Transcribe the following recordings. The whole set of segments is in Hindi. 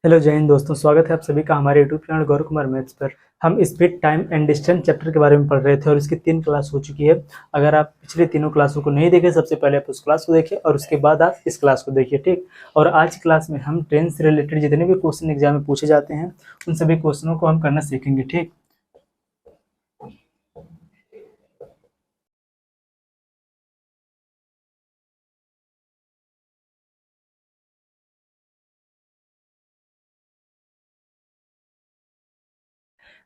हेलो जय हिंद दोस्तों, स्वागत है आप सभी का हमारे YouTube channel Gaurav Kumar maths पर। हम speed time and distance chapter के बारे में पढ़ रहे थे और इसकी 3 क्लास हो चुकी है। अगर आप पिछले तीनों क्लासों को नहीं देखे, सबसे पहले आप उस क्लास को देखिए और उसके बाद आप इस क्लास को देखिए, ठीक। और आज की क्लास में हम ट्रेन से रिलेटेड जितने भी क्वेश्चन एग्जाम में पूछे जाते हैं उन सभी क्वेश्चनों को हम करना सीखेंगे, ठीक।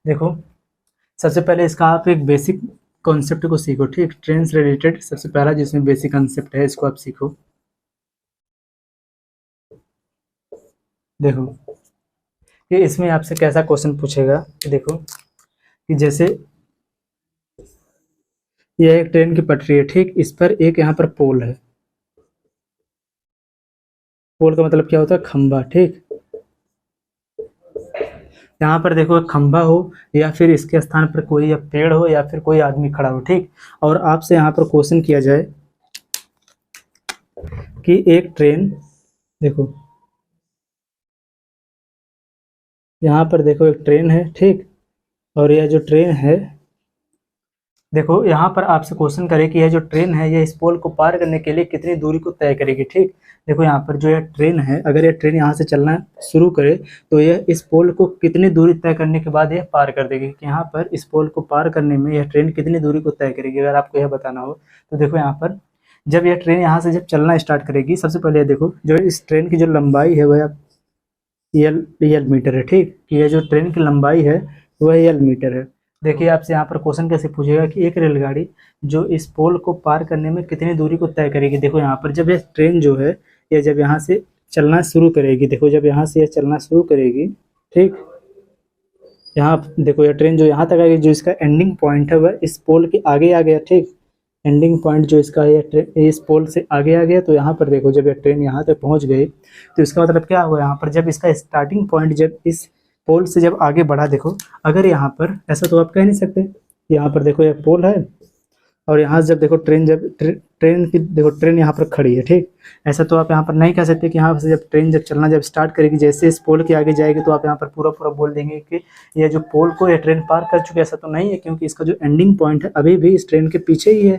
देखो, सबसे पहले इसका आप एक बेसिक कॉन्सेप्ट को सीखो, ठीक। ट्रेन से रिलेटेड सबसे पहला जिसमें बेसिक कॉन्सेप्ट है इसको आप सीखो। देखो, ये इसमें आपसे कैसा क्वेश्चन पूछेगा कि देखो कि जैसे यह एक ट्रेन की पटरी है, ठीक। इस पर एक यहाँ पर पोल है। पोल का मतलब क्या होता है? खंबा, ठीक। यहाँ पर देखो एक खंबा हो या फिर इसके स्थान पर कोई या पेड़ हो या फिर कोई आदमी खड़ा हो, ठीक। और आपसे यहाँ पर क्वेश्चन किया जाए कि एक ट्रेन, देखो यहाँ पर देखो एक ट्रेन है, ठीक। और यह जो ट्रेन है, देखो यहाँ पर आपसे क्वेश्चन करे कि यह जो ट्रेन है यह इस पोल को पार करने के लिए कितनी दूरी को तय करेगी, ठीक। देखो यहाँ पर जो यह ट्रेन है, अगर यह ट्रेन यहाँ से चलना शुरू करे तो यह इस पोल को कितनी दूरी तय करने के बाद यह पार कर देगी। कि यहाँ पर इस पोल को पार करने में यह ट्रेन कितनी दूरी को तय करेगी, अगर आपको यह बताना हो तो देखो यहाँ पर जब यह ट्रेन यहाँ से जब चलना स्टार्ट करेगी, सबसे पहले देखो जो इस ट्रेन की जो लंबाई है वह यल मीटर है, ठीक। कि यह जो ट्रेन की लंबाई है वह यल मीटर है। देखिए आपसे यहाँ पर क्वेश्चन कैसे पूछेगा कि एक रेलगाड़ी जो इस पोल को पार करने में कितनी दूरी को तय करेगी। देखो यहाँ पर जब यह ट्रेन जो है यह जब यहाँ से चलना शुरू करेगी, देखो जब यहाँ से यह चलना शुरू करेगी, ठीक। यहाँ देखो यह ट्रेन जो यहाँ तक आएगी, जो इसका एंडिंग पॉइंट है वह इस पोल के आगे आ गया, ठीक। एंडिंग पॉइंट जो इसका है ट्रेन इस पोल से आगे आ गया। तो यहाँ पर देखो जब यह ट्रेन यहाँ तक पहुँच गई तो इसका मतलब क्या हुआ, यहाँ पर जब इसका स्टार्टिंग पॉइंट जब इस पोल से जब आगे बढ़ा, देखो अगर यहाँ पर ऐसा तो आप कह नहीं सकते। यहाँ पर देखो यह पोल है और यहाँ से जब देखो ट्रेन जब ट्रेन की देखो ट्रेन यहाँ पर खड़ी है, ठीक। ऐसा तो आप यहाँ पर नहीं कह सकते कि यहाँ से जब ट्रेन जब चलना जब स्टार्ट करेगी जैसे इस पोल के आगे जाएगी तो आप यहाँ पर पूरा पूरा बोल देंगे कि यह जो पोल को यह ट्रेन पार कर चुकी है। ऐसा तो नहीं है, क्योंकि इसका जो एंडिंग पॉइंट है अभी भी इस ट्रेन के पीछे ही है।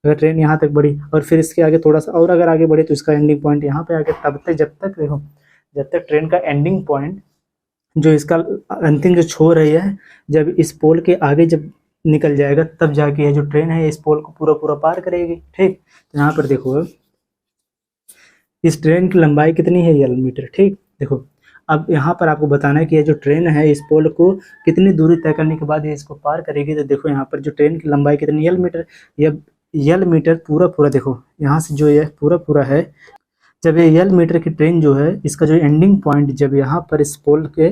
अगर ट्रेन यहाँ तक बढ़ी और फिर इसके आगे थोड़ा सा और अगर आगे बढ़े तो इसका एंडिंग पॉइंट यहाँ पे आ गया। तब तक जब तक देखो जब तक ट्रेन का एंडिंग पॉइंट जो इसका अंतिम जो छोर है यह जब इस पोल के आगे जब निकल जाएगा तब जाके ये जो ट्रेन है इस पोल को पूरा पूरा पार करेगी, ठीक। तो यहाँ पर देखो इस ट्रेन की लंबाई कितनी है? यल मीटर, ठीक। देखो अब यहाँ पर आपको बताना है कि ये जो ट्रेन है इस पोल को कितनी दूरी तय करने के बाद ये इसको पार करेगी। तो देखो यहाँ पर जो ट्रेन की लंबाई कितनी? यल मीटर। ये यल मीटर पूरा पूरा देखो यहाँ से जो ये पूरा पूरा है, जब ये यल मीटर की ट्रेन जो है इसका जो एंडिंग पॉइंट जब यहाँ पर इस पोल के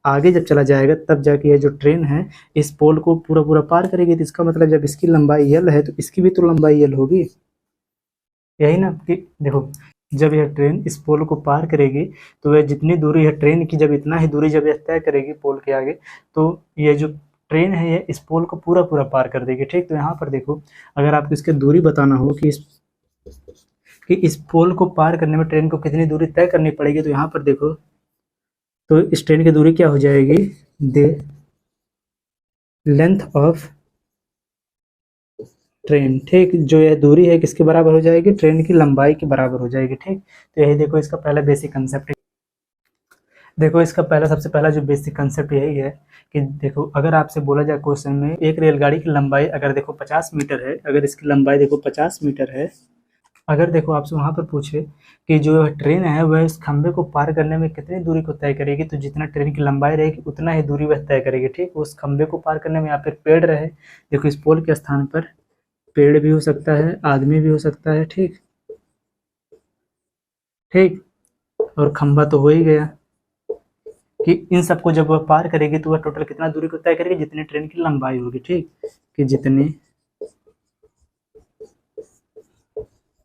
आगे जब चला जाएगा तब जाके ये जो ट्रेन है इस पोल को पूरा पूरा पार करेगी। तो इसका मतलब जब इसकी लंबाई यल है तो इसकी भी तो लंबाई यल होगी, यही ना। कि देखो जब यह ट्रेन इस पोल को पार करेगी तो वह जितनी दूरी है ट्रेन की, जब इतना ही दूरी जब यह तय करेगी पोल के आगे तो ये जो ट्रेन है ये इस पोल को पूरा पूरा पार कर देगी, ठीक। तो यहाँ पर देखो अगर आपको इसकी दूरी बताना हो कि इस पोल को पार करने में ट्रेन को कितनी दूरी तय करनी पड़ेगी, तो यहाँ पर देखो तो इस ट्रेन की दूरी क्या हो जाएगी? द लेंथ ऑफ ट्रेन, ठीक। जो यह दूरी है किसके बराबर हो जाएगी? ट्रेन की लंबाई के बराबर हो जाएगी, ठीक। तो यही देखो इसका पहला बेसिक कंसेप्ट है। देखो इसका पहला सबसे पहला जो बेसिक कंसेप्ट यही है कि देखो अगर आपसे बोला जाए क्वेश्चन में एक रेलगाड़ी की लंबाई अगर देखो 50 मीटर है, अगर इसकी लंबाई देखो 50 मीटर है, अगर देखो आपसे वहाँ पर पूछे कि जो ट्रेन है वह इस खंबे को पार करने में कितनी दूरी को तय करेगी, तो जितना ट्रेन की लंबाई रहेगी उतना ही दूरी वह तय करेगी, ठीक। उस खंबे को पार करने में या फिर पेड़ रहे, देखो इस पोल के स्थान पर पेड़ भी हो सकता है, आदमी भी हो सकता है, ठीक ठीक। और खंबा तो हो ही गया कि इन सबको जब वह पार करेगी तो वह टोटल कितना दूरी को तय करेगी? जितनी ट्रेन की लंबाई होगी, ठीक। कि जितनी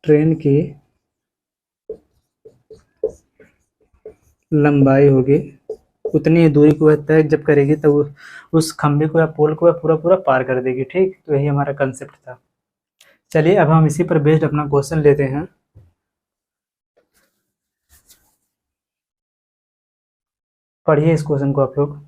ट्रेन की लंबाई होगी उतनी ही दूरी को वह तय जब करेगी तब उस खंबे को या पोल को वह पूरा पूरा पार कर देगी, ठीक। तो यही हमारा कंसेप्ट था। चलिए अब हम इसी पर बेस्ड अपना क्वेश्चन लेते हैं। पढ़िए इस क्वेश्चन को आप लोग।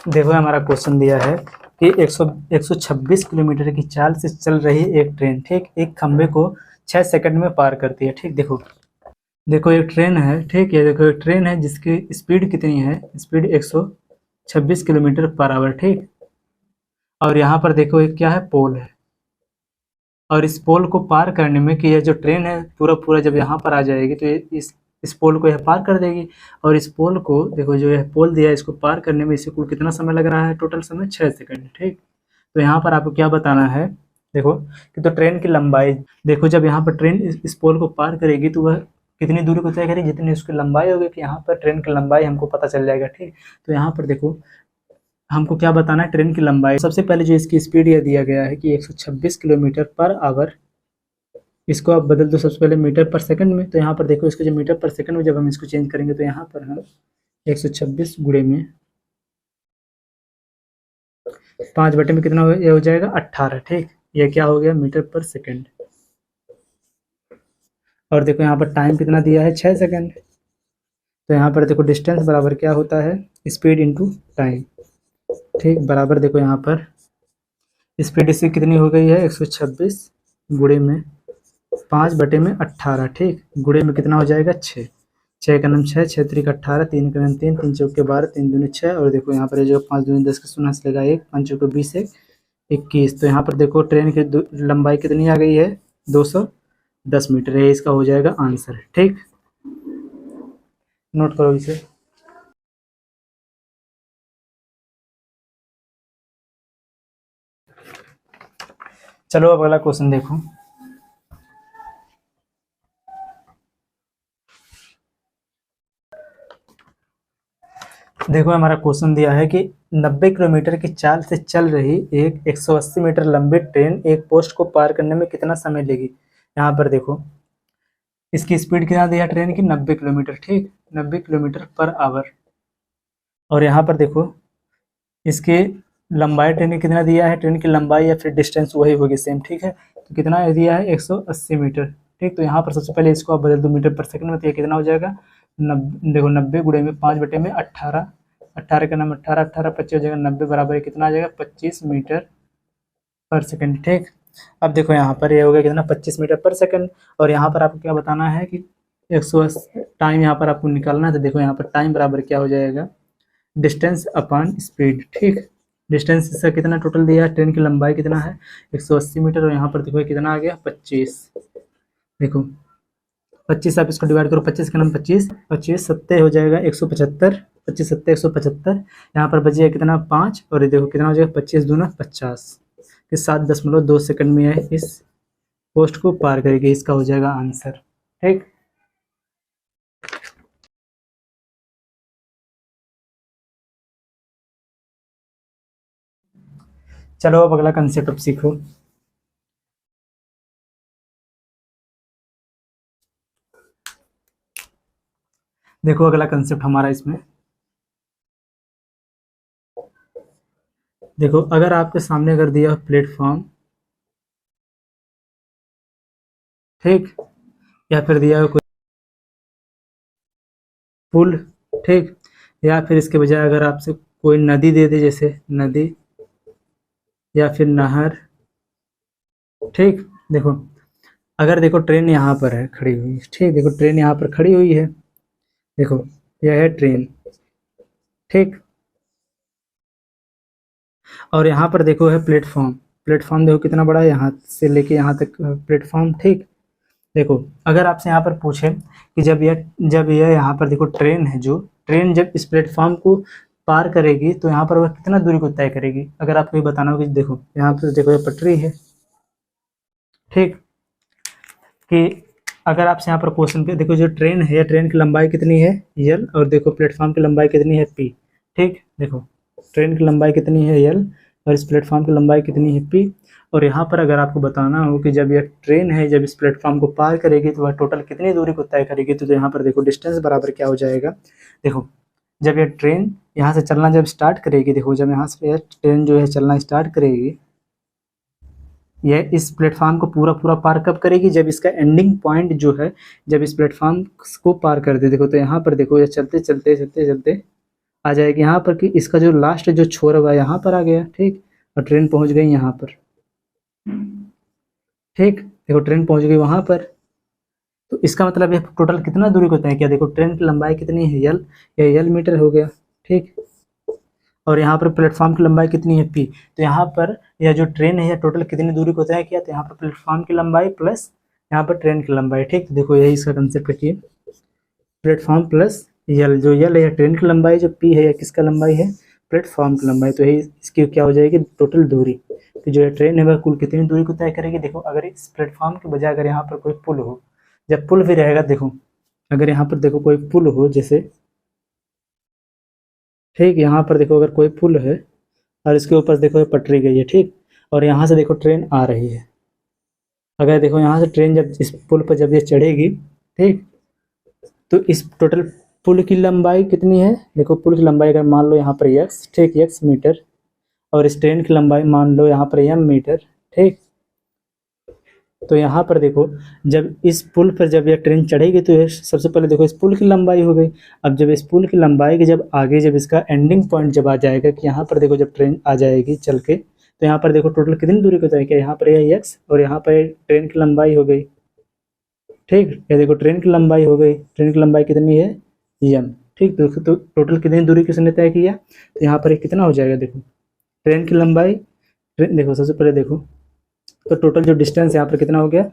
देखो हमारा क्वेश्चन दिया है कि 126 किलोमीटर की चाल से चल रही एक ट्रेन, ठीक, एक खंबे को 6 सेकंड में पार करती है। ठीक, देखो देखो एक ट्रेन है, ठीक है, देखो एक ट्रेन है जिसकी स्पीड कितनी है, स्पीड 126 किलोमीटर पर आवर, ठीक। और यहाँ पर देखो एक क्या है, पोल है। और इस पोल को पार करने में कि यह जो ट्रेन है पूरा पूरा जब यहाँ पर आ जाएगी तो ये इस पोल को यह पार कर देगी। और इस पोल को देखो, जो यह पोल दिया है इसको पार करने में इसे कुल कितना समय लग रहा है, टोटल समय 6 सेकंड, ठीक। तो यहाँ पर आपको क्या बताना है, देखो कि तो ट्रेन की लंबाई, देखो जब यहाँ पर ट्रेन इस पोल को पार करेगी तो वह कितनी दूरी को तय करेगी, जितनी उसकी लंबाई होगी, कि यहाँ पर ट्रेन की लंबाई हमको पता चल जाएगा, ठीक। तो यहाँ पर देखो हमको क्या बताना है, ट्रेन की लंबाई। सबसे पहले जो इसकी स्पीड यह दिया गया है कि 126 किलोमीटर पर आवर, इसको आप बदल दो सबसे पहले मीटर पर सेकंड में। तो यहाँ पर देखो इसको जो मीटर पर सेकंड में जब हम इसको चेंज करेंगे तो यहाँ पर हम 126 गुणे में 5 बटे में कितना ये हो जाएगा 18, ठीक। ये क्या हो गया, मीटर पर सेकंड। और देखो यहाँ पर टाइम कितना दिया है, 6 सेकंड। तो यहाँ पर देखो डिस्टेंस बराबर क्या होता है, स्पीड इंटू टाइम, ठीक, बराबर देखो यहाँ पर स्पीड इसकी कितनी हो गई है 126 गुणे में 5 बटे में 18, ठीक, गुणे में कितना हो जाएगा 6, 6 का नाम 6, 6 3 18, 3 का नाम 3, 3 चौके 12, 3 दूनी 6। और देखो यहाँ पर जो 5 दूनी 10 का शून्य से लगा 1, 5 चौके 20, 21। तो यहाँ पर देखो ट्रेन की लंबाई कितनी आ गई है, 210 मीटर है, इसका हो जाएगा आंसर, ठीक। नोट करो इसे। चलो अब अगला क्वेश्चन देखो। देखो हमारा क्वेश्चन दिया है कि 90 किलोमीटर की चाल से चल रही एक 180 मीटर लंबी ट्रेन एक पोस्ट को पार करने में कितना समय लेगी। यहाँ पर देखो इसकी स्पीड कितना दिया ट्रेन की, 90 किलोमीटर, ठीक, 90 किलोमीटर पर आवर। और यहाँ पर देखो इसकी लंबाई ट्रेन की कितना दिया है, ट्रेन की लंबाई या फिर डिस्टेंस वही होगी सेम, ठीक है। तो कितना दिया है 180 मीटर, ठीक। तो यहाँ पर सबसे पहले इसको आप बदल दो मीटर पर सेकंड में, तो ये कितना हो जाएगा, देखो 90 गुणे में 5 बटे में 18, 18 का नाम 18, 18 25 हो जाएगा 90 बराबर कितना आ जाएगा 25 मीटर पर सेकंड, ठीक। अब देखो यहाँ पर ये हो गया कितना 25 मीटर पर सेकंड। और यहाँ पर आपको क्या बताना है कि 180 टाइम यहाँ पर आपको निकालना है। तो देखो यहाँ पर टाइम बराबर क्या हो जाएगा, डिस्टेंस अपॉन स्पीड, ठीक। डिस्टेंस इसका कितना टोटल दिया है, ट्रेन की लंबाई कितना है 180 मीटर, और यहाँ पर देखो कितना आ गया 25। देखो 25 आप इसको डिवाइड करो, 25 का नाम 25, 25 सत्ते हो जाएगा 175, 25 सत्ते 175। यहाँ पर बचिए कितना 5, और ये देखो कितना हो जाएगा 25 दूना 50, कि 7.2 सेकंड में यह इस पोस्ट को पार करेगी, इसका हो जाएगा आंसर, ठीक। चलो अब अगला कंसेप्ट अब सीखो। देखो अगला कंसेप्ट हमारा इसमें, देखो अगर आपके सामने अगर दिया प्लेटफॉर्म, ठीक, या फिर दिया कोई पुल, ठीक, या फिर इसके बजाय अगर आपसे कोई नदी दे दे, जैसे नदी या फिर नहर, ठीक। देखो अगर देखो ट्रेन यहाँ पर है खड़ी हुई, ठीक, देखो ट्रेन यहाँ पर खड़ी हुई है, देखो यह है ट्रेन, ठीक। और यहाँ पर देखो है प्लेटफॉर्म, प्लेटफॉर्म देखो कितना बड़ा है, यहाँ से लेके यहाँ तक प्लेटफॉर्म, ठीक। देखो अगर आपसे यहाँ पर पूछे कि जब यह यहाँ पर देखो ट्रेन है, जो ट्रेन जब इस प्लेटफॉर्म को पार करेगी तो यहाँ पर वह कितना दूरी को तय करेगी। अगर आपको ये बताना होगा कि देखो यहाँ पर देखो ये पटरी है, ठीक, कि अगर आपसे यहाँ पर क्वेश्चन पे देखो जो ट्रेन है, या ट्रेन की लंबाई कितनी है यल, और देखो प्लेटफॉर्म की लंबाई कितनी है पी, ठीक। देखो ट्रेन की लंबाई कितनी है यल, और इस प्लेटफॉर्म की लंबाई कितनी है पी। और यहाँ पर अगर आपको बताना हो कि जब यह ट्रेन है जब इस प्लेटफॉर्म को पार करेगी तो वह टोटल कितनी दूरी को तय करेगी, तो यहाँ पर देखो डिस्टेंस बराबर क्या हो जाएगा। देखो जब यह ट्रेन यहाँ से चलना जब स्टार्ट करेगी, देखो जब यहाँ से ट्रेन जो है चलना स्टार्ट करेगी, यह इस प्लेटफॉर्म को पूरा पूरा पार कब करेगी, जब इसका एंडिंग पॉइंट जो है, जब इस प्लेटफॉर्म को पार कर दे। देखो तो यहाँ पर देखो ये चलते चलते चलते चलते आ जाएगी यहाँ पर कि इसका जो लास्ट जो छोर हुआ यहाँ पर आ गया, ठीक, और ट्रेन पहुँच गई यहाँ पर, ठीक। देखो ट्रेन पहुँच गई वहाँ पर, तो इसका मतलब ये टोटल कितना दूरी को तय किया। देखो ट्रेन की लंबाई कितनी है, यल, या यल मीटर हो गया, ठीक। और यहाँ पर प्लेटफॉर्म की लंबाई कितनी है, पी। तो यहाँ पर यह जो ट्रेन है यह टोटल कितनी दूरी को तय किया, तो यहाँ पर प्लेटफॉर्म की लंबाई प्लस यहाँ पर ट्रेन की लंबाई, ठीक। तो देखो यही इसका कंसेप्ट रखिए, प्लेटफॉर्म प्लस यल, जो यल है ट्रेन की लंबाई, जो पी है यह किसका लंबाई है, प्लेटफॉर्म की लंबाई। तो यही इसकी क्या हो जाएगी, टोटल दूरी। तो जो ट्रेन है वह कुल कितनी दूरी को तय करेगी। देखो अगर इस प्लेटफॉर्म के बजाय अगर यहाँ पर कोई पुल हो, जब पुल भी रहेगा, देखो अगर यहाँ पर देखो कोई पुल हो जैसे, ठीक, यहाँ पर देखो अगर कोई पुल है और इसके ऊपर देखो पटरी गई है, ठीक, और यहाँ से देखो ट्रेन आ रही है। अगर देखो यहाँ से ट्रेन जब इस पुल पर जब ये चढ़ेगी, ठीक, तो इस टोटल पुल की लंबाई कितनी है। देखो पुल की लंबाई अगर मान लो यहाँ पर x, ठीक, x मीटर, और इस ट्रेन की लंबाई मान लो यहाँ पर m मीटर, ठीक। तो यहाँ पर देखो जब इस पुल पर जब यह ट्रेन चढ़ेगी तो ये सबसे पहले देखो इस पुल की लंबाई हो गई। अब जब इस पुल की लंबाई के जब आगे जब इसका एंडिंग पॉइंट जब आ जाएगा कि यहाँ पर देखो जब ट्रेन आ जाएगी चल के, तो यहाँ पर देखो टोटल कितनी दूरी को तय किया, यहाँ पर यह x और यहाँ पर ट्रेन की लंबाई हो गई, ठीक। ये देखो ट्रेन की लंबाई हो गई, ट्रेन की लंबाई कितनी है, m, ठीक। तो टोटल कितनी दूरी किसने तय किया, तो यहाँ पर कितना हो जाएगा, देखो ट्रेन की लंबाई, देखो सबसे पहले देखो तो टोटल जो डिस्टेंस यहाँ पर कितना हो गया,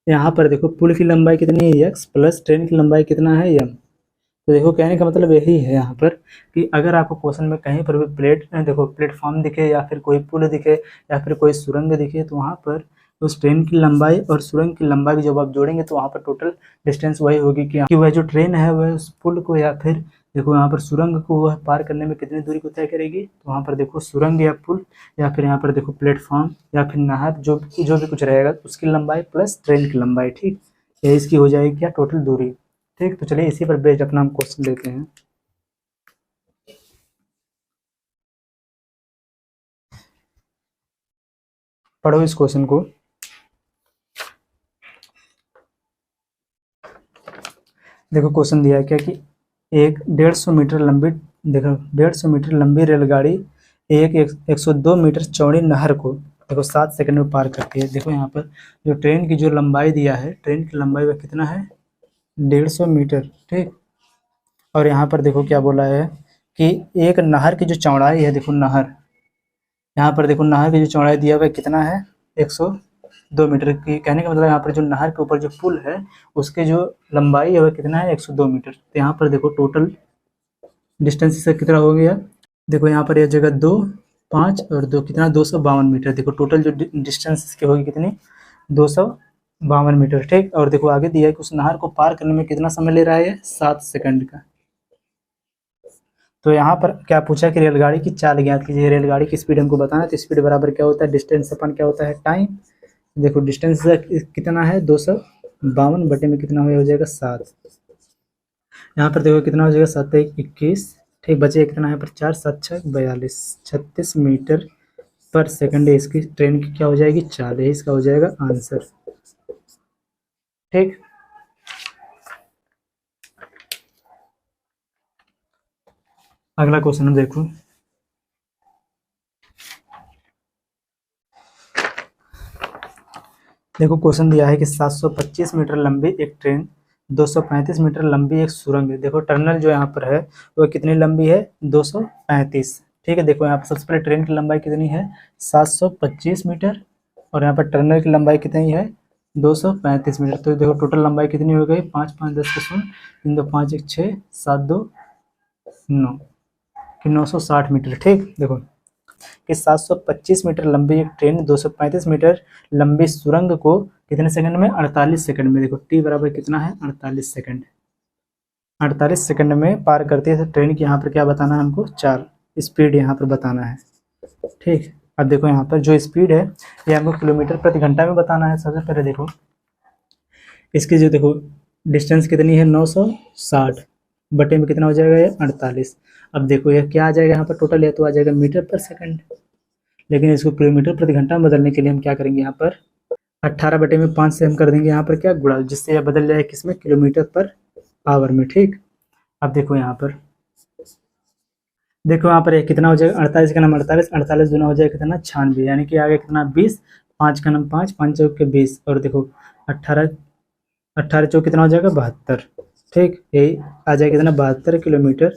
यहाँ पर देखो पुल की लंबाई कितनी है x प्लस ट्रेन की लंबाई कितना है m। तो देखो कहने का मतलब यही है यहाँ पर कि अगर आपको क्वेश्चन में कहीं पर भी देखो प्लेटफॉर्म दिखे या फिर कोई पुल दिखे या फिर कोई सुरंग दिखे, तो वहाँ पर उस ट्रेन की लंबाई और सुरंग की लंबाई जब आप जोड़ेंगे तो वहाँ पर टोटल डिस्टेंस वही होगी कि वह जो ट्रेन है वह उस पुल को या फिर देखो यहाँ पर सुरंग को वह पार करने में कितनी दूरी को तय करेगी। तो वहाँ पर देखो सुरंग या पुल या फिर यहाँ पर देखो प्लेटफॉर्म या फिर नहर, जो भी कुछ रहेगा उसकी लंबाई प्लस ट्रेन की लंबाई, ठीक, ये इसकी हो जाएगी क्या, टोटल दूरी, ठीक। तो चलिए इसी पर बेस्ड अपना हम क्वेश्चन लेते हैं। पढ़ो इस क्वेश्चन को। देखो क्वेश्चन दिया है क्या कि एक 150 मीटर लंबी, देखो 150 मीटर लंबी रेलगाड़ी एक 102 मीटर चौड़ी नहर को देखो 7 सेकंड में पार करती है। देखो यहाँ पर जो ट्रेन की जो लंबाई दिया है, ट्रेन की लंबाई वह कितना है, 150 मीटर, ठीक। और यहाँ पर देखो क्या बोला है कि एक नहर की जो चौड़ाई है, देखो नहर, यहाँ पर देखो नहर की जो चौड़ाई दिया हुआ है कितना है, 102 मीटर की। कहने का मतलब यहाँ पर जो नहर के ऊपर जो पुल है उसके जो लंबाई है वह कितना है, 102 मीटर। तो यहाँ पर देखो टोटल डिस्टेंस इसका कितना हो गया, देखो यहाँ पर यह जगह 2, 5 और 2 कितना, 252 मीटर। देखो टोटल जो डिस्टेंस इसकी होगी कितनी, 252 मीटर, ठीक। और देखो आगे दिया है कि उस नहर को पार करने में कितना समय ले रहा है, 7 सेकंड का। तो यहाँ पर क्या पूछा कि रेलगाड़ी की चाल ज्ञात कीजिए, रेलगाड़ी की स्पीड हमको बताना है। तो स्पीड बराबर क्या होता है, डिस्टेंस अपन क्या होता है, टाइम। देखो डिस्टेंस कितना है, 252 बटे में कितना हो जाएगा, 7। यहाँ पर देखो कितना हो जाएगा, 7 1 21, ठीक। बचे कितना है पर 4 7 6 42, 36 मीटर पर सेकंड इसकी ट्रेन की क्या हो जाएगी, चाल, है इसका हो जाएगा आंसर, ठीक। अगला क्वेश्चन देखो, देखो क्वेश्चन दिया है कि 725 मीटर लंबी एक ट्रेन, 235 मीटर लंबी एक सुरंग है। देखो टनल जो यहाँ पर है वो कितनी लंबी है, 235, ठीक है। देखो यहाँ पर सबसे पहले ट्रेन की लंबाई कितनी है, 725 मीटर, और यहाँ पर टनल की लंबाई कितनी है, 235 मीटर। तो देखो टोटल लंबाई कितनी हो गई, 5 5 10 के 0, 3 2 5 1 6 7 2 9 कि 960 मीटर, ठीक। देखो कि 725 मीटर लंबी एक ट्रेन 235 मीटर लंबी सुरंग को कितने सेकंड में, 48 सेकंड में। देखो टी बराबर कितना है, 48 सेकंड, 48 सेकंड में पार करती है। तो ट्रेन की यहाँ पर क्या बताना है हमको, चाल, स्पीड यहाँ पर बताना है, ठीक। अब देखो यहाँ पर जो स्पीड है ये हमको किलोमीटर प्रति घंटा में बताना है। सबसे पहले देखो इसकी जो देखो डिस्टेंस कितनी है, 960 बटे में कितना हो जाएगा, ये 48। अब देखो यह क्या आ जाएगा यहाँ पर टोटल, यह तो आ जाएगा मीटर पर सेकंड, लेकिन इसको किलोमीटर प्रति घंटा में बदलने के लिए हम क्या करेंगे, यहाँ पर 18/5 से हम कर देंगे यहाँ पर क्या, गुणा, जिससे यह बदल जाए किसमें, किलोमीटर पर आवर में। ठीक, अब देखो यहाँ पर, देखो यहाँ पर ये कितना हो जाएगा, 48 का नाम 48, 48 दूना हो जाएगा कितना, 96, यानी कि आगे कितना 20, 5 का नाम 5, 5 चौक के 20, और देखो 18, 18 चौक कितना हो जाएगा 72। ठीक, यही आ जाएगा कितना, 72 किलोमीटर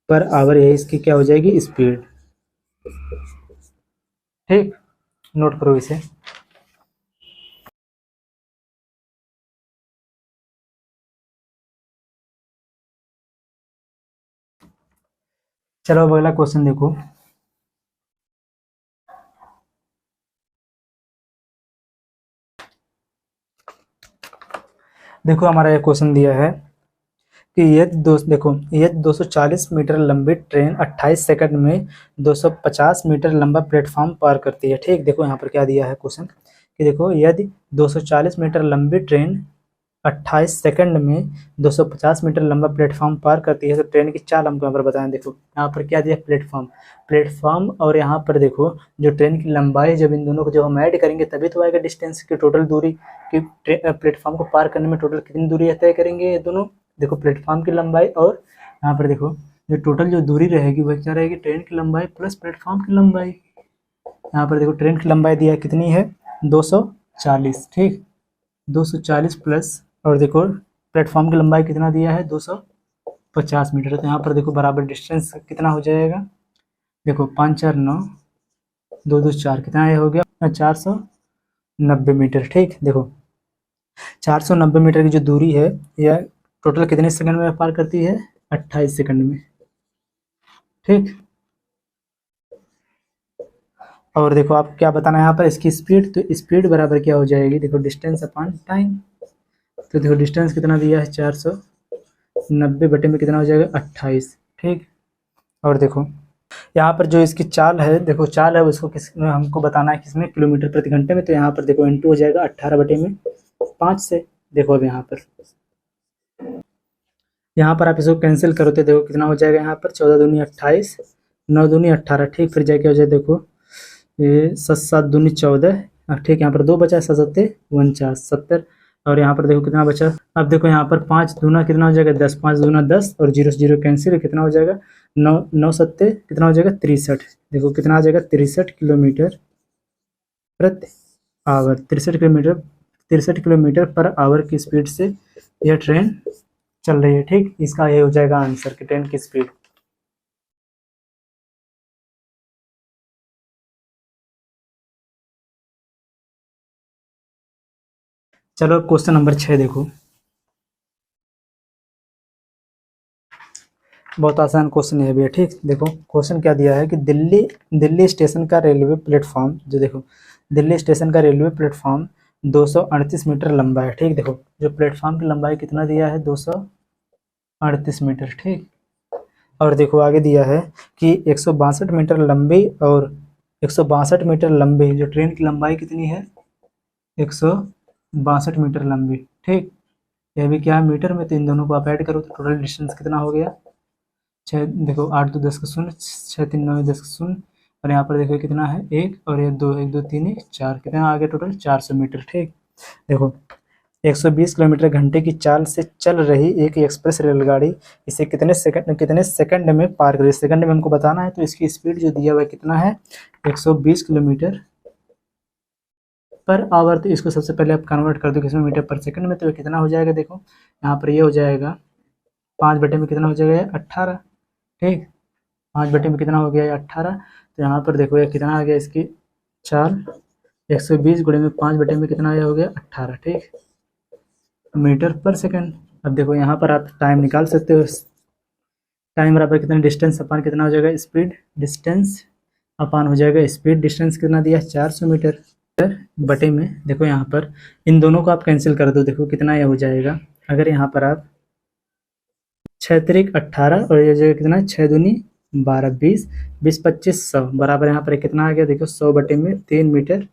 पर आवर, यही इसकी क्या हो जाएगी, स्पीड। ठीक, नोट करो इसे। चलो अब अगला क्वेश्चन देखो। देखो हमारा ये क्वेश्चन दिया है कि यदि 240 मीटर लंबी ट्रेन 28 सेकंड में 250 मीटर लंबा प्लेटफॉर्म पार करती है। ठीक, देखो यहाँ पर क्या दिया है क्वेश्चन कि देखो यदि 240 मीटर लंबी ट्रेन 28 सेकंड में 250 मीटर लंबा प्लेटफॉर्म पार करती है तो ट्रेन की चाल हमको यहाँ पर बताएं। देखो यहाँ पर क्या दिया, प्लेटफॉर्म और यहाँ पर देखो जो ट्रेन की लंबाई, जब इन दोनों को जब हम ऐड करेंगे तभी तो आएगा डिस्टेंस की टोटल दूरी कि प्लेटफॉर्म को पार करने में टोटल कितनी दूरी तय करेंगे ये दोनों। देखो प्लेटफॉर्म की लंबाई और यहाँ पर देखो जो टोटल जो दूरी रहेगी वह क्या रहेगी, ट्रेन की लंबाई प्लस प्लेटफॉर्म की लंबाई। यहाँ पर देखो ट्रेन की लंबाई दिया कितनी है, 240। ठीक, 240 प्लस, और देखो प्लेटफॉर्म की लंबाई कितना दिया है, 250 मीटर। तो यहाँ पर देखो बराबर डिस्टेंस कितना हो जाएगा, देखो 5 4 9, 2 2 4, कितना ये हो गया 490 मीटर। ठीक, देखो 490 मीटर की जो दूरी है यह टोटल कितने सेकंड में पार करती है, 28 सेकंड में। ठीक, और देखो आप क्या बताना है यहाँ पर, इसकी स्पीड, तो स्पीड बराबर क्या हो जाएगी, देखो डिस्टेंस अपॉन टाइम। तो देखो डिस्टेंस कितना दिया है, 490 बटे में कितना हो जाएगा, 28। ठीक, और देखो यहाँ पर जो इसकी चाल है, देखो चाल है उसको किस में हमको बताना है, किसमें, किलोमीटर प्रति घंटे में। तो यहाँ पर देखो N2 हो जाएगा 18/5 से। देखो अब यहाँ पर आप इसको कैंसिल करो तो देखो कितना हो जाएगा, यहाँ पर 14 दूनी 28, 9 दूनी 18। ठीक, फिर जाके हो जाए देखो ये 7 7 दूनी 14। ठीक, यहाँ पर 2 बचा, 7 7 49, 70, और यहाँ पर देखो कितना बचा। अब देखो यहाँ पर 5 दूना कितना हो जाएगा 10, 5 दूना 10, और 0 से 0 कैंसिल, कितना हो जाएगा 9 9 7 कितना हो जाएगा 63। देखो कितना आ जाएगा 63 किलोमीटर प्रति आवर, 63 किलोमीटर पर आवर की स्पीड से यह ट्रेन चल रही है। ठीक, इसका ये हो जाएगा आंसर कि ट्रेन की स्पीड। चलो क्वेश्चन नंबर 6 देखो, बहुत आसान क्वेश्चन है भैया। ठीक, देखो क्वेश्चन क्या दिया है कि दिल्ली स्टेशन का रेलवे प्लेटफॉर्म, जो देखो दिल्ली स्टेशन का रेलवे प्लेटफॉर्म 238 मीटर लंबा है। ठीक, देखो जो प्लेटफॉर्म की लंबाई कितना दिया है, 238 मीटर। ठीक, और देखो आगे दिया है कि 162 मीटर लंबी, और 162 मीटर लंबी जो ट्रेन की लंबाई कितनी है, 162 मीटर लंबी। ठीक, यह भी क्या है, मीटर में, तो इन दोनों को आप ऐड करो तो टोटल डिस्टेंस कितना हो गया, 6, देखो 8 2 10 का 0, 6 3 9 10 का 0, और यहाँ पर देखो कितना है 1, और ये 2 1 2 3 1 4, कितना आ गया टोटल 400 मीटर। ठीक, देखो 120 किलोमीटर घंटे की चाल से चल रही एक एक्सप्रेस रेलगाड़ी इसे कितने सेकंड में पार करे, सेकंड में हमको बताना है। तो इसकी स्पीड जो दिया हुआ है कितना है, 120 किलोमीटर पर आवर। तो इसको सबसे पहले आप कन्वर्ट कर दो किसमें, मीटर पर सेकंड में, तो कितना हो जाएगा, देखो यहाँ पर ये हो जाएगा 5 बटे में कितना हो जाएगा 18। ठीक, 5 बटे में कितना हो गया 18। तो यहाँ पर देखो ये कितना आ गया, इसकी चाल 120 गुणे में 5 बटे में कितना हो गया 18। ठीक, मीटर पर सेकंड। अब देखो यहाँ पर आप टाइम निकाल सकते हो, टाइम बराबर कितना, डिस्टेंस अपान कितना हो जाएगा, स्पीड, डिस्टेंस अपान हो जाएगा स्पीड, डिस्टेंस कितना दिया 400 मीटर बटे में। देखो यहाँ पर इन दोनों को आप कैंसिल कर दो, देखो कितना यह हो जाएगा, अगर यहाँ पर आप 6 3 18, और ये जो कितना 6 दूनी 12, 20 20 25 100 बराबर, यहाँ पर कितना आ गया, देखो 100 बटे में 3 मीटर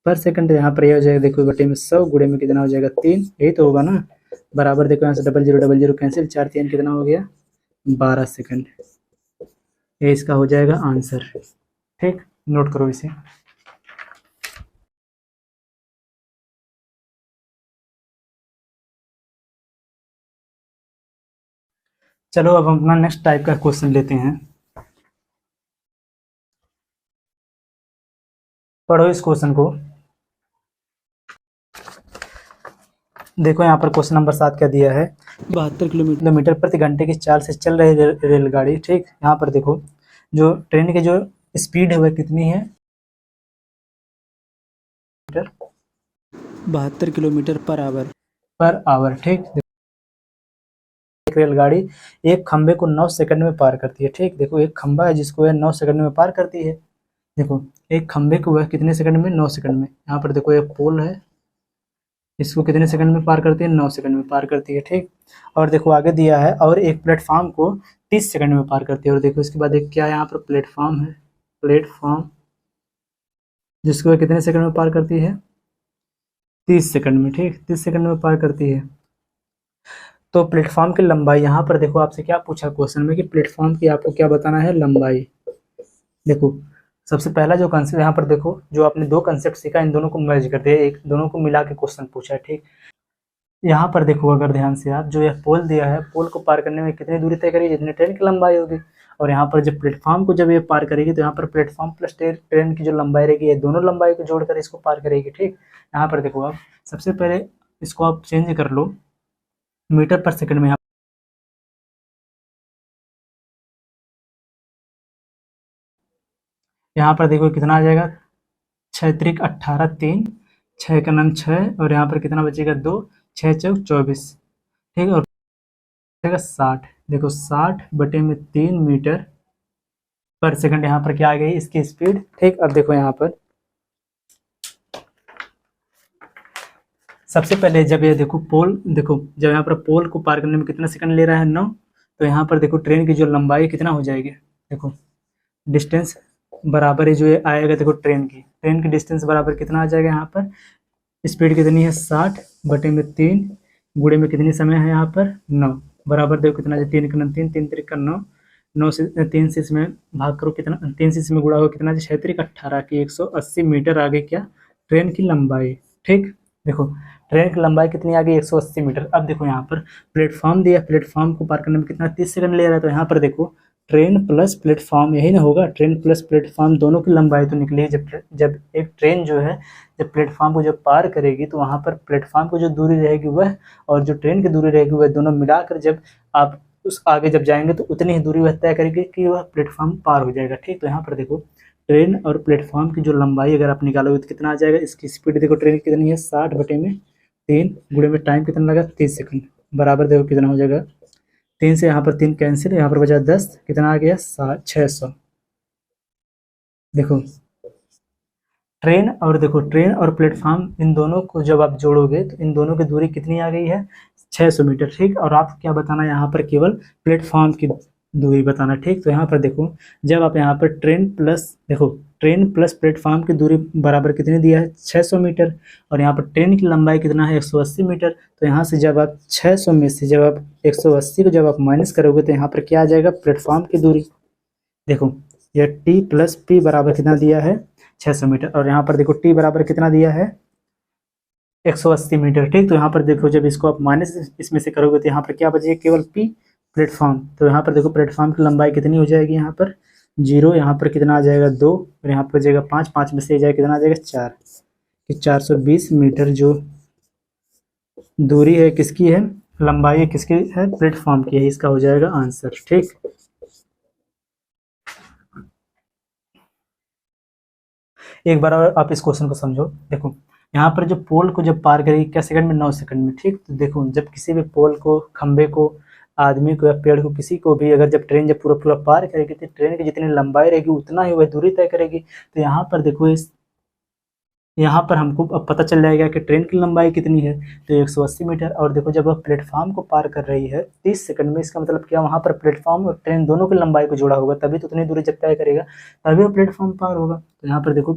पर सेकंड। यहाँ पर यह हो जाएगा, देखो बटे में 100 गुणे में कितना हो जाएगा 3, यही तो होगा ना, बराबर देखो यहाँ से 0000 कैंसिल, 4 3 कितना हो गया 12 सेकंड, ये इसका हो जाएगा आंसर। ठीक। नोट करो इसे। चलो अब हम अपना नेक्स्ट टाइप का क्वेश्चन लेते हैं। पढ़ो इस क्वेश्चन को। देखो यहाँ पर क्वेश्चन नंबर 7 क्या दिया है, 72 किलोमीटर प्रति घंटे की चाल से चल रही रेलगाड़ी, ठीक। यहाँ पर देखो जो ट्रेन की जो स्पीड है वह कितनी है, 72 किलोमीटर पर आवर, ठीक। एक रेलगाड़ी एक खंबे को 9 सेकंड में पार करती है, ठीक। देखो एक खंबा है जिसको वह 9 सेकंड में पार करती है। देखो एक खंबे को वह कितने सेकंड में, 9 सेकंड में। यहाँ पर देखो एक पोल है, इसको कितने सेकंड में पार करती है, 9 सेकंड में पार करती है, ठीक। और देखो आगे दिया है और एक प्लेटफॉर्म को 30 सेकंड में पार करती है। और देखो इसके बाद एक क्या है, यहाँ पर प्लेटफॉर्म है, प्लेटफॉर्म जिसको वह कितने सेकंड में पार करती है, 30 सेकंड में, ठीक। 30 सेकंड में पार करती है। तो प्लेटफॉर्म की लंबाई, यहाँ पर देखो आपसे क्या पूछा क्वेश्चन में कि प्लेटफॉर्म की आपको क्या बताना है, लंबाई। देखो सबसे पहला जो कंसेप्ट यहाँ पर देखो, जो आपने दो कंसेप्ट सीखा इन दोनों को मर्ज कर दिया, एक दोनों को मिला के क्वेश्चन पूछा है, ठीक। यहाँ पर देखो अगर ध्यान से आप, जो यह पोल दिया है, पोल को पार करने में कितनी दूरी तय करेगी, जितनी ट्रेन की लंबाई होगी। और यहाँ पर जब प्लेटफॉर्म को जब ये पार करेगी तो यहाँ पर प्लेटफॉर्म प्लस ट्रेन की जो लंबाई रहेगी, ये दोनों लंबाई को जोड़कर इसको पार करेगी, ठीक। यहाँ पर देखो आप सबसे पहले इसको आप चेंज कर लो मीटर पर सेकंड में। यहाँ पर देखो कितना आ जाएगा, 6 त्रिक 18, 3 6 का नाम 6, और यहाँ पर कितना बचेगा 2, 6 चौक 24, ठीक। और बचेगा 60। देखो 60/3 मीटर पर सेकंड यहाँ पर क्या आ गई इसकी स्पीड, ठीक। अब देखो यहाँ पर सबसे पहले जब ये देखो पोल, देखो जब यहाँ पर पोल को पार करने में कितना सेकंड ले रहा है, 9, तो यहाँ पर देखो ट्रेन की जो लंबाई कितना हो जाएगी, देखो डिस्टेंस बराबर है जो ये आएगा, देखो ट्रेन की डिस्टेंस बराबर कितना आ जाएगा, यहाँ पर स्पीड कितनी है 60/3 गुणे में कितनी समय है यहाँ पर 9, बराबर देखो कितना है 3 का 3, 3 त्रिक का 9, 9 से 3 से इसमें भाग करो कितना, 3 से इसमें गुणा हो कितना 6 त्रिक 18 की 180 मीटर आगे क्या ट्रेन की लंबाई, ठीक। देखो ट्रेन की लंबाई कितनी आ गई 180 मीटर। अब देखो यहाँ पर प्लेटफॉर्म दिया, प्लेटफॉर्म को पार करने में कितना 30 सेकंड ले रहा है, तो यहाँ पर देखो ट्रेन प्लस प्लेटफॉर्म, यही ना होगा, ट्रेन प्लस प्लेटफॉर्म दोनों की लंबाई तो निकली है। जब एक ट्रेन जो है जब प्लेटफॉर्म को जब पार करेगी तो वहाँ पर प्लेटफॉर्म को जो दूरी रहेगी वह और जो ट्रेन की दूरी रहेगी वह दोनों मिलाकर जब आप उस आगे जब जाएंगे तो उतनी ही दूरी वह तय करेगी कि वह प्लेटफॉर्म पार हो जाएगा, ठीक। तो यहाँ पर देखो ट्रेन और प्लेटफॉर्म की जो लंबाई अगर आप निकालोगे तो कितना आ जाएगा, इसकी स्पीड देखो ट्रेन की कितनी है 60/3 गुणे में टाइम कितना लगा 30 सेकंड, बराबर देखो कितना हो जाएगा, 3 से यहाँ पर 3 कैंसिल, यहाँ पर बचा 10, कितना आ गया 600। देखो ट्रेन और प्लेटफॉर्म इन दोनों को जब आप जोड़ोगे तो इन दोनों की दूरी कितनी आ गई है 600 मीटर, ठीक। और आप क्या बताना यहाँ पर केवल प्लेटफॉर्म की दूरी बताना, ठीक। तो यहाँ पर देखो जब आप यहाँ पर ट्रेन प्लस प्लेटफॉर्म की दूरी बराबर कितनी दिया है 600 मीटर, और यहाँ पर ट्रेन की लंबाई कितना है 180 मीटर। तो यहाँ से जब आप 600 में से जब आप 180 को जब आप माइनस करोगे तो यहाँ पर क्या आ जाएगा प्लेटफॉर्म की दूरी, देखो यह टी प्लस पी बराबर कितना दिया है 600 मीटर, और यहाँ पर देखो टी बराबर कितना दिया है 180 मीटर, ठीक। तो यहाँ पर देखो जब इसको आप माइनस इसमें से करोगे तो यहाँ पर क्या बचेगा केवल पी प्लेटफॉर्म। तो यहाँ पर देखो प्लेटफॉर्म की लंबाई कितनी हो जाएगी, यहाँ पर 0, यहाँ पर कितना आ जाएगा 2, और यहाँ पर बचेगा 5, 5 में से जाएगा कितना आ जाएगा 4, कि 420 मीटर जो दूरी है किसकी है, लंबाई है किसकी है, प्लेटफॉर्म की है। इसका हो जाएगा आंसर, ठीक। एक बार और आप इस क्वेश्चन को समझो। देखो यहाँ पर जो पोल को जब पार करेगी क्या सेकंड में 9 सेकंड में, ठीक। तो देखो जब किसी भी पोल को, खंबे को, आदमी को या पेड़ को, किसी को भी अगर जब ट्रेन जब पूरा पार करेगी तो ट्रेन की जितनी लंबाई रहेगी उतना ही वह दूरी तय करेगी। तो यहाँ पर देखो यहाँ पर हमको अब पता चल जाएगा कि ट्रेन की लंबाई कितनी है, तो 180 मीटर। और देखो जब वह प्लेटफॉर्म को पार कर रही है 30 सेकंड में, इसका मतलब क्या वहाँ पर प्लेटफॉर्म और ट्रेन दोनों की लंबाई को जोड़ा होगा, तभी तो उतनी दूरी जब तय करेगा तभी वो प्लेटफॉर्म पार होगा। तो यहाँ पर देखो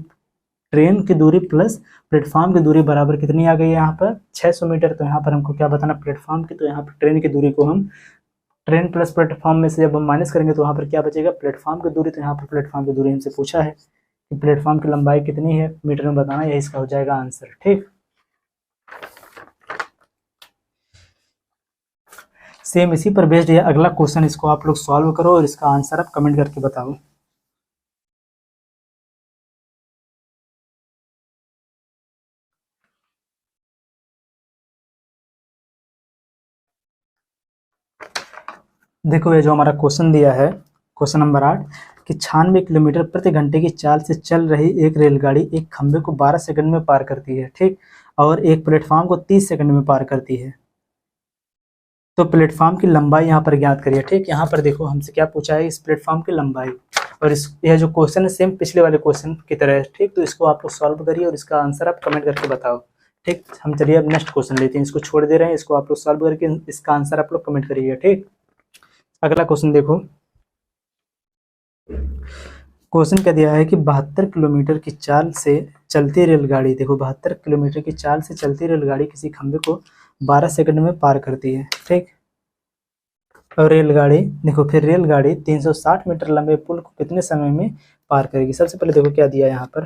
ट्रेन की दूरी प्लस प्लेटफॉर्म की दूरी बराबर कितनी आ गई है यहाँ पर 600 मीटर। तो यहाँ पर हमको क्या बताना प्लेटफॉर्म की, तो यहाँ पर ट्रेन की दूरी को हम ट्रेन प्लस प्लेटफॉर्म में से जब हम माइनस करेंगे तो वहाँ पर क्या बचेगा प्लेटफॉर्म की दूरी। तो यहाँ पर प्लेटफॉर्म की दूरी हमसे पूछा है, कि प्लेटफॉर्म की लंबाई कितनी है मीटर में बताना, यही इसका हो जाएगा आंसर। ठीक, सेम इसी पर बेस्ड है अगला क्वेश्चन, इसको आप लोग सॉल्व करो और इसका आंसर आप कमेंट करके बताओ। देखो ये जो हमारा क्वेश्चन दिया है, क्वेश्चन नंबर 8, कि 96 किलोमीटर प्रति घंटे की चाल से चल रही एक रेलगाड़ी एक खंबे को 12 सेकंड में पार करती है। ठीक, और एक प्लेटफॉर्म को 30 सेकंड में पार करती है, तो प्लेटफॉर्म की लंबाई यहाँ पर ज्ञात करिए। ठीक, यहाँ पर देखो हमसे क्या पूछा है, इस प्लेटफॉर्म की लंबाई, और इस यह जो क्वेश्चन है सेम पिछले वाले क्वेश्चन की तरह है। ठीक, तो इसको आप लोग सॉल्व करिए और इसका आंसर आप कमेंट करके बताओ। ठीक, हम चलिए अब नेक्स्ट क्वेश्चन लेते हैं, इसको छोड़ दे रहे हैं, इसको आप लोग सॉल्व करके इसका आंसर आप लोग कमेंट करिएगा। ठीक, अगला क्वेश्चन देखो, क्वेश्चन क्या दिया है कि 72 किलोमीटर की चाल से चलती रेलगाड़ी, देखो 72 किलोमीटर की चाल से चलती रेलगाड़ी किसी खंबे को 12 सेकंड में पार करती है। ठीक, और रेलगाड़ी देखो, फिर रेलगाड़ी 360 मीटर लंबे पुल को कितने समय में पार करेगी। सबसे पहले देखो क्या दिया है यहाँ पर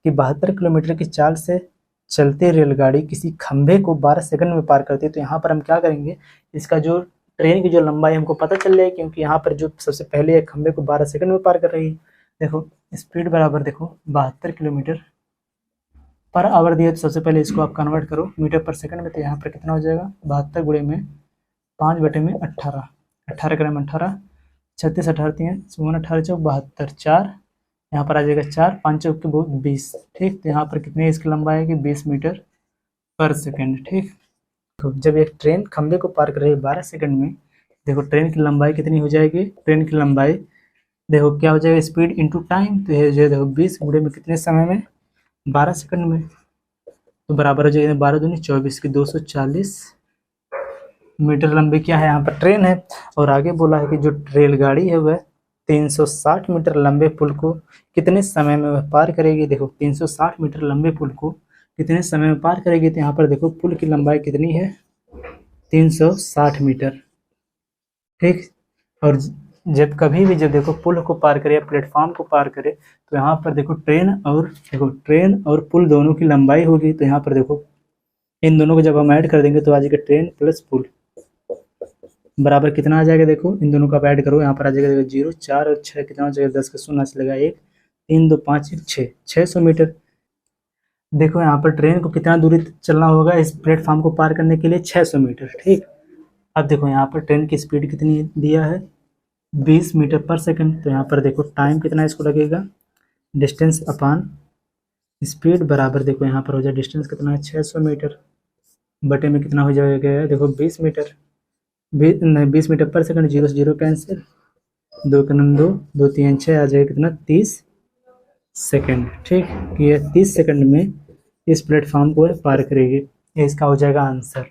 कि 72 किलोमीटर की चाल से चलती रेलगाड़ी किसी खंबे को 12 सेकंड में पार करती है, तो यहाँ पर हम क्या करेंगे, इसका जो ट्रेन की जो लंबाई हमको पता चल जाएगी, क्योंकि यहाँ पर जो सबसे पहले एक खंबे को 12 सेकंड में पार कर रही है। देखो स्पीड बराबर देखो 72 किलोमीटर पर आवर दिया, तो सबसे पहले इसको आप कन्वर्ट करो मीटर पर सेकंड में, तो यहाँ पर कितना हो जाएगा 72 गुणे में 5/18, 18 ग्राम 18, 36 18 3 18 चौक 72, 4 यहाँ पर आ जाएगा 4, 5 चौक के 20। ठीक, तो यहाँ पर कितनी इसकी लंबाई है कि 20 मीटर पर सेकंड। ठीक, तो जब एक ट्रेन खंबे को पार कर रही है 12 सेकंड में, देखो ट्रेन की लंबाई कितनी हो जाएगी, ट्रेन की लंबाई देखो क्या हो जाएगा, स्पीड इंटू टाइम, तो ये जो देखो 20 गुणे में कितने समय में 12 सेकंड में, तो बराबर हो जाएगा 12 दूनी 24 की 240 मीटर लंबी क्या है यहाँ पर ट्रेन है। और आगे बोला है कि जो रेलगाड़ी है वह 360 मीटर लंबे पुल को कितने समय में वह पार करेगी। देखो 360 मीटर लंबे पुल को कितने समय में पार करेगी, तो यहाँ पर देखो पुल की लंबाई कितनी है 360 मीटर। ठीक, और जब कभी भी जब देखो पुल को पार करे या प्लेटफॉर्म को पार करे, तो यहाँ पर देखो ट्रेन और पुल दोनों की लंबाई होगी, तो यहाँ पर देखो इन दोनों को जब हम ऐड कर देंगे तो आ जाएगा ट्रेन प्लस पुल बराबर कितना आ जाएगा, देखो इन दोनों का आप ऐड करो, यहाँ पर आ जाएगा देखो 0 4 और 6 कितना हो जाएगा, 10 का शून्य चलेगा 1 3 2 5 1 6, 600 मीटर। देखो यहाँ पर ट्रेन को कितना दूरी चलना होगा इस प्लेटफॉर्म को पार करने के लिए, 600 मीटर। ठीक, अब देखो यहाँ पर ट्रेन की स्पीड कितनी दिया है 20 मीटर पर सेकंड, तो यहाँ पर देखो टाइम कितना इसको लगेगा, डिस्टेंस अपान स्पीड बराबर देखो यहाँ पर हो जाए डिस्टेंस कितना है 600 मीटर बटे में कितना हो जाएगा, देखो 20 मीटर 20 मीटर पर सेकंड, 0 से 0 कैंसिल, 2 का नम 2 2 3 6 आ जाएगा कितना 30 सेकंड। ठीक, ये 30 सेकंड में इस प्लेटफॉर्म को पार करेगी, ये इसका हो जाएगा आंसर।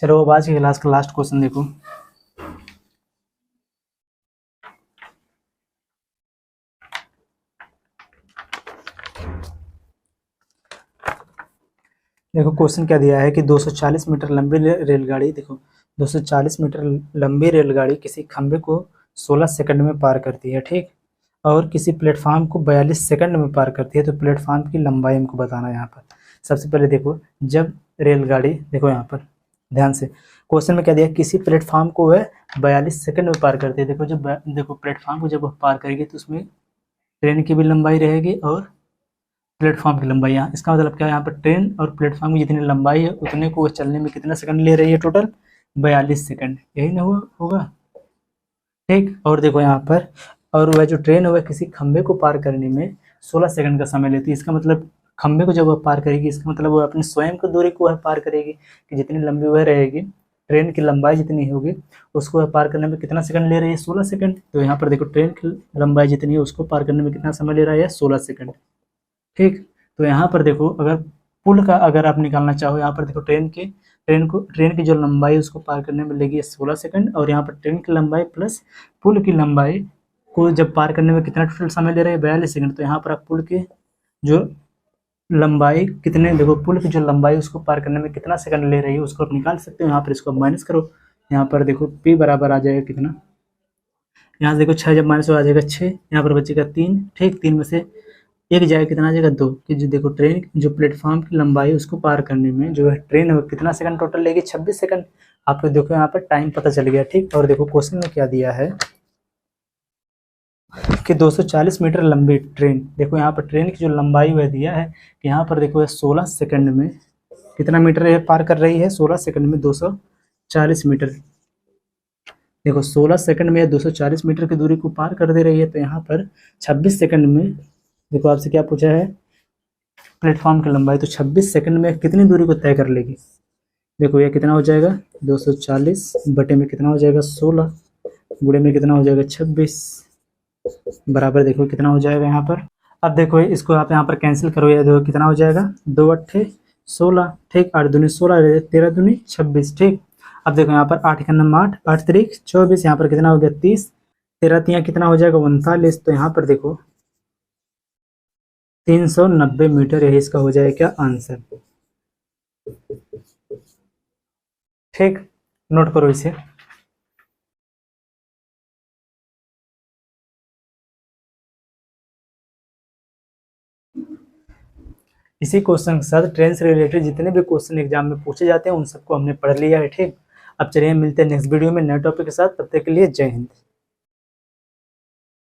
चलो अब आज की क्लास का लास्ट क्वेश्चन देखो, देखो क्वेश्चन क्या दिया है कि 240 मीटर लंबी रेलगाड़ी, देखो 240 मीटर लंबी रेलगाड़ी किसी खंबे को 16 सेकंड में पार करती है। ठीक, और किसी प्लेटफॉर्म को 42 सेकंड में पार करती है, तो प्लेटफॉर्म की लंबाई हमको बताना है। यहाँ पर सबसे पहले देखो जब रेलगाड़ी, देखो यहाँ पर ध्यान से क्वेश्चन में क्या दिया, किसी प्लेटफॉर्म को वह 42 सेकंड में पार करती है। देखो जब देखो प्लेटफॉर्म को जब वह पार करेगी तो उसमें ट्रेन की भी लंबाई रहेगी और प्लेटफॉर्म की लंबाई, यहाँ इसका मतलब क्या है, यहाँ पर ट्रेन और प्लेटफॉर्म की जितनी लंबाई है उतने को चलने में कितना सेकंड ले रही है, टोटल 42 सेकंड, यही ना होगा। ठीक, और देखो यहाँ पर, और वह जो ट्रेन है वह किसी खंबे को पार करने में 16 सेकंड का समय लेती है। इसका मतलब खंबे को जब वह पार करेगी, इसका मतलब वह अपनी स्वयं की दूरी को वह पार करेगी कि जितनी लंबी वह रहेगी, ट्रेन की लंबाई जितनी होगी उसको वह पार करने में कितना सेकंड ले रही है, 16 सेकंड। तो यहाँ पर देखो ट्रेन की लंबाई जितनी है उसको पार करने में कितना समय ले रहा है, 16 सेकंड। ठीक, तो यहाँ पर देखो अगर पुल का अगर आप निकालना चाहो, यहाँ पर देखो ट्रेन की जो लंबाई उसको पार करने में लगेगी 16 सेकंड, और यहाँ पर ट्रेन की लंबाई प्लस पुल की लंबाई को जब पार करने में कितना टोटल समय ले रहे हैं, 42 सेकंड। तो यहाँ पर आप पुल के जो लंबाई कितने, देखो पुल की जो लंबाई उसको पार करने में कितना सेकंड ले रही है उसको आप निकाल सकते हो। यहाँ पर इसको माइनस करो, यहाँ पर देखो p बराबर आ जाएगा कितना, यहाँ से देखो 6 जब माइनस हो आ जाएगा 6, यहाँ पर बचेगा 3, ठीक, 3 में से एक जाएगा कितना आ जाएगा 2, कि जो देखो ट्रेन जो प्लेटफॉर्म की लंबाई उसको पार करने में जो है ट्रेन है वो कितना सेकंड टोटल लेगी, 26 सेकंड। आपको देखो यहाँ पर टाइम पता चल गया, ठीक। और देखो क्वेश्चन में क्या दिया है कि 240 मीटर लंबी ट्रेन, देखो यहाँ पर ट्रेन की जो लंबाई वह दिया है कि यहाँ पर देखो 16 सेकंड में कितना मीटर है पार कर रही है, 16 सेकंड में 240 मीटर। देखो 16 सेकंड में 240 मीटर की दूरी को पार कर दे रही है, तो यहाँ पर 26 सेकंड में देखो आपसे क्या पूछा है प्लेटफॉर्म की लंबाई, तो 26 सेकंड में कितनी दूरी को तय कर लेगी। देखो ये कितना हो जाएगा 240 बटे में कितना हो जाएगा 16 गुणे में कितना हो जाएगा 26 बराबर देखो कितना हो जाएगा यहाँ पर। अब देखो इसको आप यहाँ पर कैंसिल करो, ये देखो कितना हो जाएगा 2 अट्ठे 16, ठीक, 8 दूनी 16, 13 दूनी 26, ठीक। अब देखो यहाँ पर 8 का नंबर 8, 8 तरीक 24, यहाँ पर कितना हो गया 30, 13 तियाँ कितना हो जाएगा 39, तो यहाँ पर देखो 390 मीटर, यही इसका हो जाएगा क्या आंसर, ठीक। नोट करो इसे। इसी क्वेश्चन के साथ ट्रेन से रिलेटेड जितने भी क्वेश्चन एग्जाम में पूछे जाते हैं उन सबको हमने पढ़ लिया है, ठीक। अब चलिए मिलते हैं नेक्स्ट वीडियो में नए टॉपिक के साथ, तब तक के लिए जय हिंद।